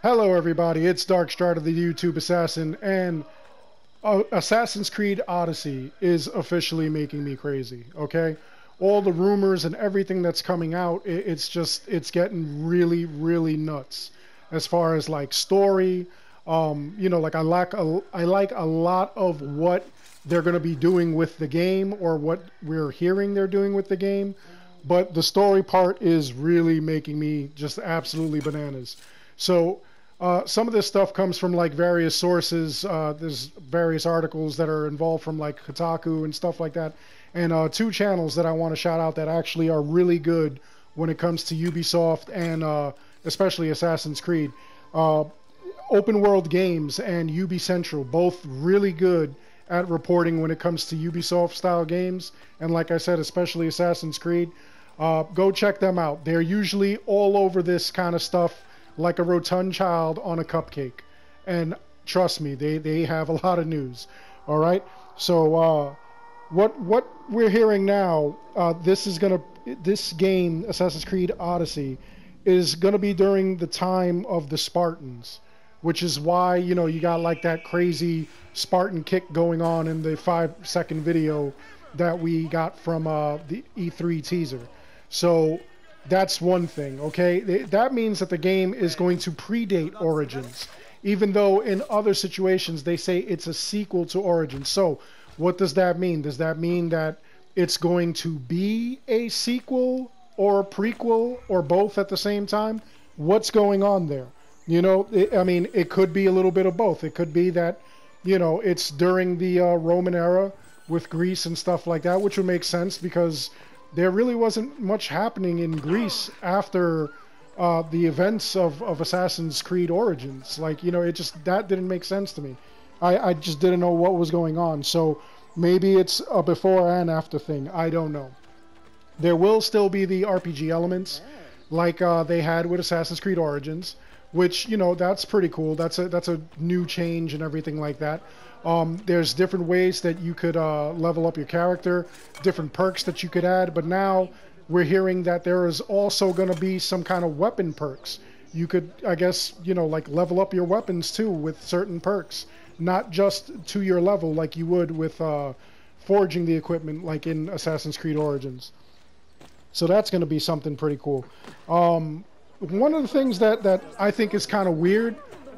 Hello everybody, it's Darkstride of the YouTube Assassin, and Assassin's Creed Odyssey is officially making me crazy, okay? All the rumors and everything that's coming out, it's getting really, really nuts. As far as like story, like I like a lot of what they're going to be doing with the game, or what we're hearing they're doing with the game, but the story part is really making me just absolutely bananas. So some of this stuff comes from like various sources. There's various articles that are involved from like Kotaku and stuff like that. And two channels that I want to shout out that actually are really good when it comes to Ubisoft and especially Assassin's Creed. Open World Games and Ubi Central, both really good at reporting when it comes to Ubisoft style games. And like I said, especially Assassin's Creed. Go check them out. They're usually all over this kind of stuff like a rotund child on a cupcake. And trust me, they have a lot of news. All right. So what we're hearing now, this game, Assassin's Creed Odyssey, is gonna be during the time of the Spartans, which is why you got like that crazy Spartan kick going on in the 5-second video that we got from the E3 teaser. So that's one thing, okay? That means that the game is going to predate Origins, even though in other situations they say it's a sequel to Origins. So what does that mean? Does that mean that it's going to be a sequel or a prequel or both at the same time? What's going on there? I mean, it could be a little bit of both. It could be that, it's during the Roman era with Greece and stuff like that, which would make sense because there really wasn't much happening in Greece after the events of Assassin's Creed Origins. Like, that didn't make sense to me. I just didn't know what was going on. So maybe it's a before and after thing. I don't know. There will still be the RPG elements like they had with Assassin's Creed Origins, which, that's pretty cool. That's a new change and everything like that. There's different ways that you could level up your character, different perks that you could add, but now we're hearing that there is also going to be some kind of weapon perks. You could, I guess, like level up your weapons too with certain perks, not just to your level like you would with forging the equipment like in Assassin's Creed Origins. So that's going to be something pretty cool. One of the things that I think is kind of weird,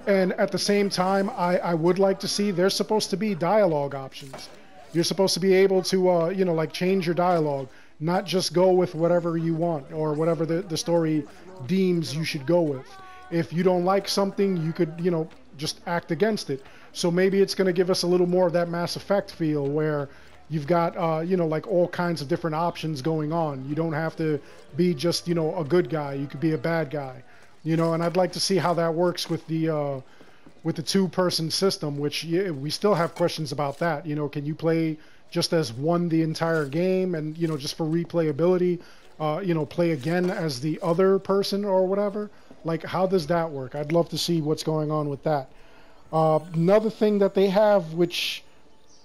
and at the same time I would like to see, there's supposed to be dialogue options. You're supposed to be able to like change your dialogue, not just go with whatever you want or whatever the story deems you should go with. If you don't like something, you could just act against it. So maybe it's going to give us a little more of that Mass Effect feel where you've got like all kinds of different options going on. You don't have to be just a good guy. You could be a bad guy. And I'd like to see how that works with the two-person system, which we still have questions about that. Can you play just as one the entire game, and just for replayability, play again as the other person or whatever? Like, how does that work? I'd love to see what's going on with that. Another thing that they have, which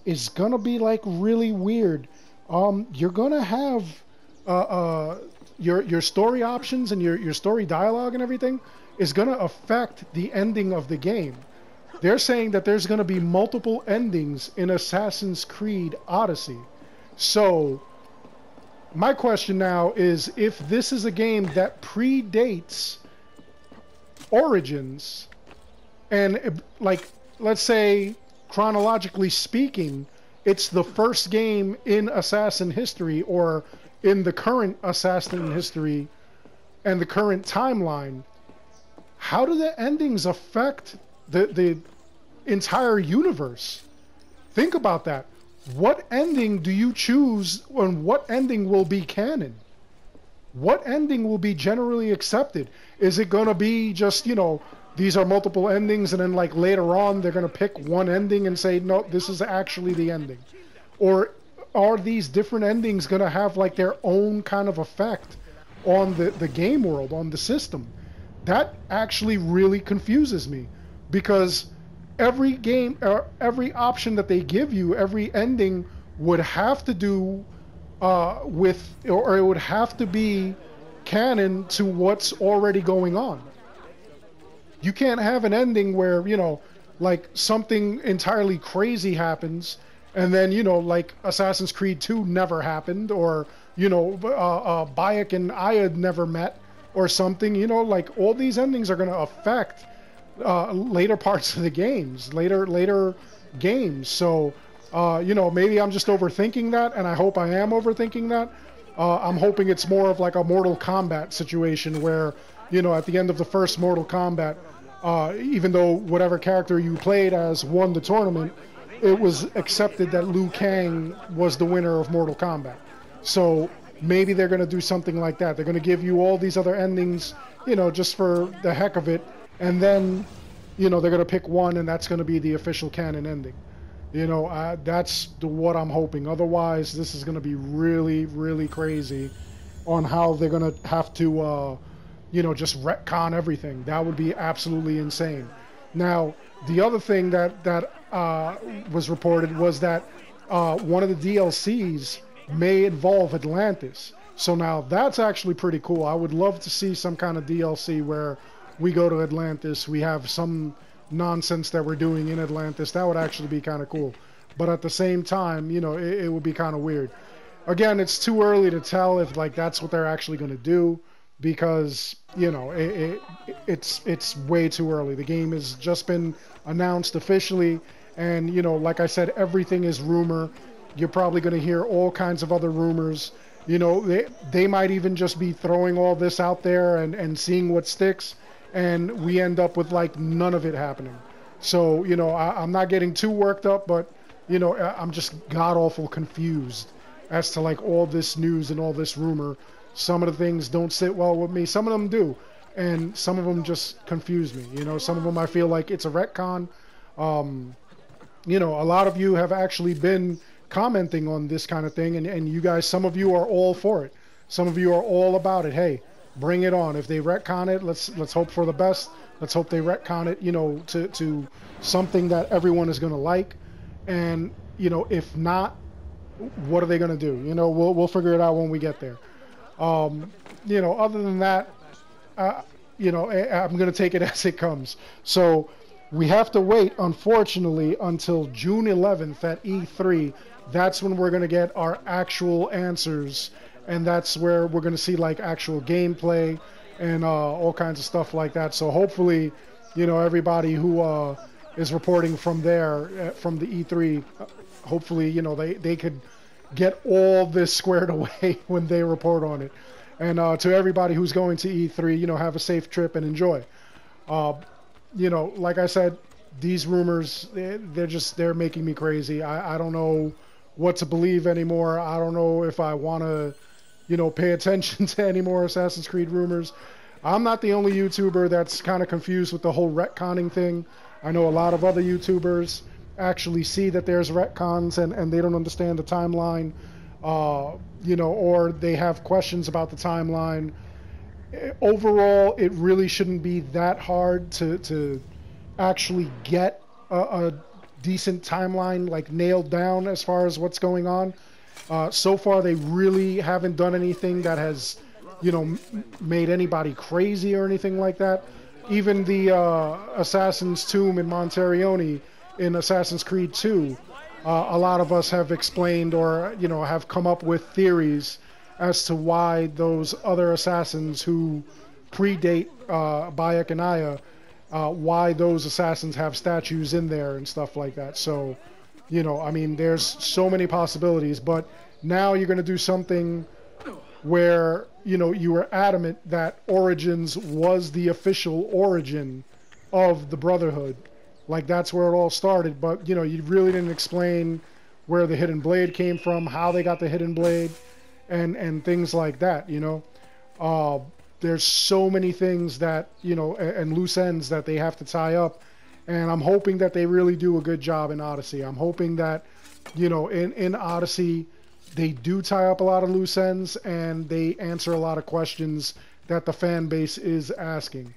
is gonna be like really weird, you're gonna have your story options and your story dialogue and everything is going to affect the ending of the game. They're saying that there's going to be multiple endings in Assassin's Creed Odyssey. So my question now is, if this is a game that predates Origins, and like, let's say chronologically speaking, it's the first game in Assassin history, or in the current Assassin history and the current timeline, how do the endings affect the entire universe? Think about that. What ending do you choose, and what ending will be canon? What ending will be generally accepted? Is it going to be just, these are multiple endings, and then like later on they're going to pick one ending and say, no, this is actually the ending? Or are these different endings going to have like their own kind of effect on the game world, on the system? That actually really confuses me, because every game, or every option that they give you, every ending would have to do with, or it would have to be canon to what's already going on. You can't have an ending where, you know, like something entirely crazy happens, and then, you know, like Assassin's Creed 2 never happened, or, you know, Bayek and Aya never met, or something. You know, like all these endings are going to affect later parts of the games, later games. So, you know, maybe I'm just overthinking that, and I hope I am overthinking that. I'm hoping it's more of like a Mortal Kombat situation where, you know, at the end of the first Mortal Kombat, even though whatever character you played as won the tournament, it was accepted that Liu Kang was the winner of Mortal Kombat. So maybe they're going to do something like that. They're going to give you all these other endings, you know, just for the heck of it, and then, you know, they're going to pick one, and that's going to be the official canon ending. You know, that's what I'm hoping. Otherwise, this is going to be really, really crazy on how they're going to have to, you know, just retcon everything. That would be absolutely insane. Now, the other thing that was reported was that one of the DLCs may involve Atlantis. So now that's actually pretty cool. I would love to see some kind of DLC where we go to Atlantis, we have some nonsense that we're doing in Atlantis. That would actually be kind of cool. But at the same time, you know, it would be kind of weird. Again, it's too early to tell if like that's what they're actually going to do, because, you know, it's way too early. The game has just been announced officially, and, you know, like I said, everything is rumor. You're probably going to hear all kinds of other rumors. You know, they might even just be throwing all this out there and seeing what sticks, and we end up with like none of it happening. So, you know, I'm not getting too worked up, but, you know, I'm just god-awful confused as to like all this news and all this rumor. Some of the things don't sit well with me. Some of them do, and some of them just confuse me. You know, some of them I feel like it's a retcon. You know, a lot of you have actually been commenting on this kind of thing, and you guys, some of you are all for it. Some of you are all about it. Hey, bring it on. If they retcon it, let's hope for the best. Let's hope they retcon it, you know, to something that everyone is going to like. And, you know, if not, what are they going to do? You know, we'll figure it out when we get there. You know, other than that, you know, I'm going to take it as it comes. So we have to wait, unfortunately, until June 11th at E3. That's when we're going to get our actual answers, and that's where we're going to see like actual gameplay and all kinds of stuff like that. So hopefully, you know, everybody who is reporting from there, from the E3, hopefully, you know, they could get all this squared away when they report on it. And to everybody who's going to E3, you know, have a safe trip and enjoy. You know, like I said, these rumors, they're making me crazy. I don't know what to believe anymore. I don't know if I want to, you know, pay attention to any more Assassin's Creed rumors. I'm not the only YouTuber that's kind of confused with the whole retconning thing. I know a lot of other YouTubers actually see that there's retcons and they don't understand the timeline, you know, or they have questions about the timeline. Overall, it really shouldn't be that hard to actually get a decent timeline like nailed down as far as what's going on. So far, they really haven't done anything that has, you know, made anybody crazy or anything like that. Even the Assassin's Tomb in Montarione in Assassin's Creed 2, a lot of us have explained or, you know, have come up with theories as to why those other assassins who predate Bayek and Aya, why those assassins have statues in there and stuff like that. So, you know, I mean, there's so many possibilities, but now you're going to do something where, you know, you were adamant that Origins was the official origin of the Brotherhood. Like, that's where it all started, but, you know, you really didn't explain where the Hidden Blade came from, how they got the Hidden Blade, and things like that, you know. There's so many things that, you know, and loose ends that they have to tie up, and I'm hoping that they really do a good job in Odyssey. I'm hoping that, you know, in Odyssey, they do tie up a lot of loose ends, and they answer a lot of questions that the fan base is asking.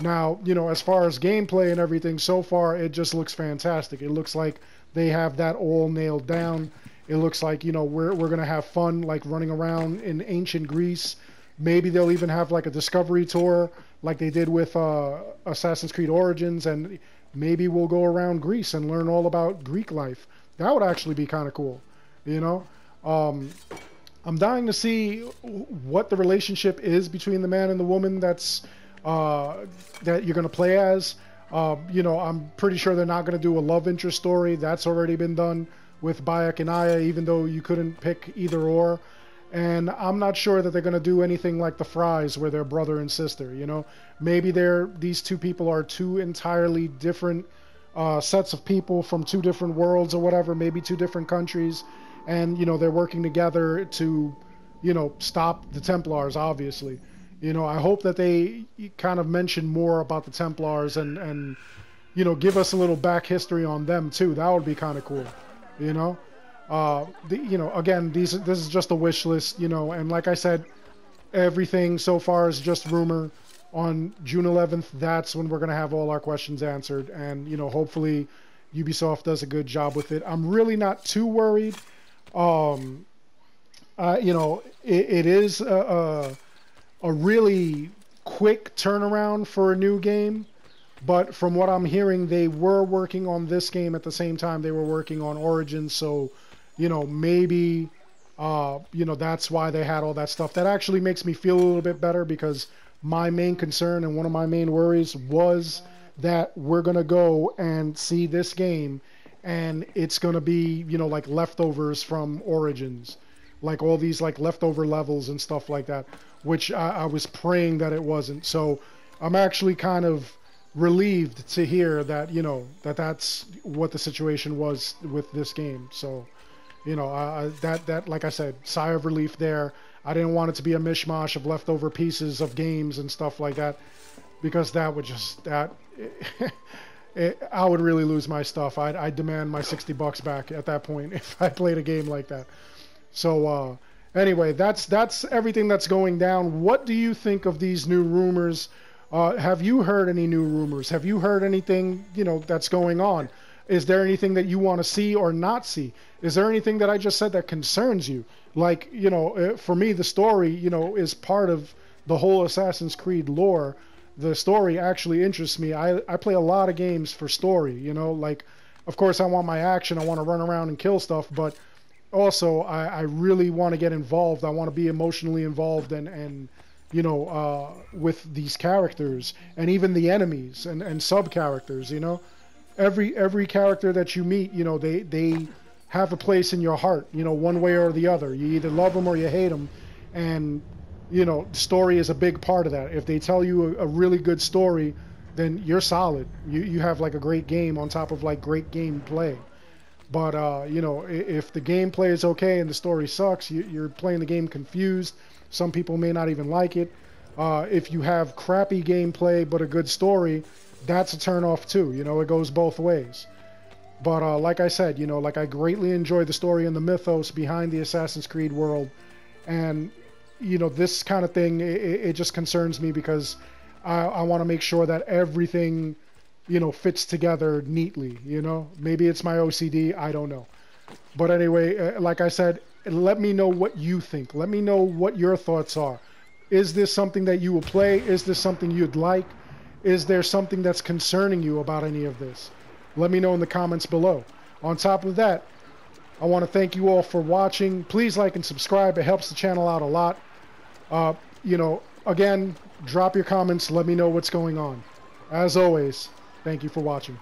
Now, you know, as far as gameplay and everything, so far, it just looks fantastic. It looks like they have that all nailed down. It looks like, you know, we're going to have fun, like running around in ancient Greece, Maybe they'll even have like a discovery tour like they did with Assassin's Creed Origins, and maybe we'll go around Greece and learn all about Greek life. That would actually be kind of cool, you know? I'm dying to see what the relationship is between the man and the woman that you're going to play as. You know, I'm pretty sure they're not going to do a love interest story. That's already been done with Bayek and Aya, even though you couldn't pick either or. And I'm not sure that they're going to do anything like the Fries, where they're brother and sister, you know? Maybe these two people are two entirely different sets of people from two different worlds or whatever, maybe two different countries. And, you know, they're working together to, you know, stop the Templars, obviously. You know, I hope that they kind of mention more about the Templars and you know, give us a little back history on them, too. That would be kind of cool, you know? You know, again, this is just a wish list, you know, and like I said, everything so far is just rumor. On June 11th, that's when we're going to have all our questions answered, and, you know, hopefully Ubisoft does a good job with it. I'm really not too worried. You know, it is a really quick turnaround for a new game, but from what I'm hearing, they were working on this game at the same time they were working on Origins, so, you know, maybe, you know, that's why they had all that stuff. That actually makes me feel a little bit better, because my main concern and one of my main worries was that we're going to go and see this game and it's going to be, you know, like leftovers from Origins, like all these like leftover levels and stuff like that, which I was praying that it wasn't. So I'm actually kind of relieved to hear that, you know, that's what the situation was with this game. So, you know, that like I said, sigh of relief there. I didn't want it to be a mishmash of leftover pieces of games and stuff like that, because that would just, I would really lose my stuff. I'd demand my $60 back at that point if I played a game like that. So anyway, that's everything that's going down. What do you think of these new rumors? Have you heard any new rumors? Have you heard anything, you know, that's going on? Is there anything that you want to see or not see? Is there anything that I just said that concerns you? Like, you know, for me, the story, you know, is part of the whole Assassin's Creed lore. The story actually interests me. I play a lot of games for story, you know, like, of course I want my action. I want to run around and kill stuff, but also I really want to get involved. I want to be emotionally involved and you know, with these characters and even the enemies and sub characters, you know. Every character that you meet, you know, they have a place in your heart, you know, one way or the other. You either love them or you hate them, and, you know, story is a big part of that. If they tell you a really good story, then you're solid. You have like a great game on top of like great gameplay. But, you know, if the gameplay is okay and the story sucks, you're playing the game confused. Some people may not even like it. If you have crappy gameplay but a good story, that's a turn-off too. You know, it goes both ways. But like I said, you know, like I greatly enjoy the story and the mythos behind the Assassin's Creed world. And, you know, this kind of thing, it just concerns me because I want to make sure that everything, you know, fits together neatly, you know. Maybe it's my OCD, I don't know. But anyway, like I said, let me know what you think. Let me know what your thoughts are. Is this something that you will play? Is this something you'd like? Is there something that's concerning you about any of this? Let me know in the comments below. On top of that, I want to thank you all for watching. Please like and subscribe. It helps the channel out a lot. You know, again, drop your comments. Let me know what's going on. As always, thank you for watching.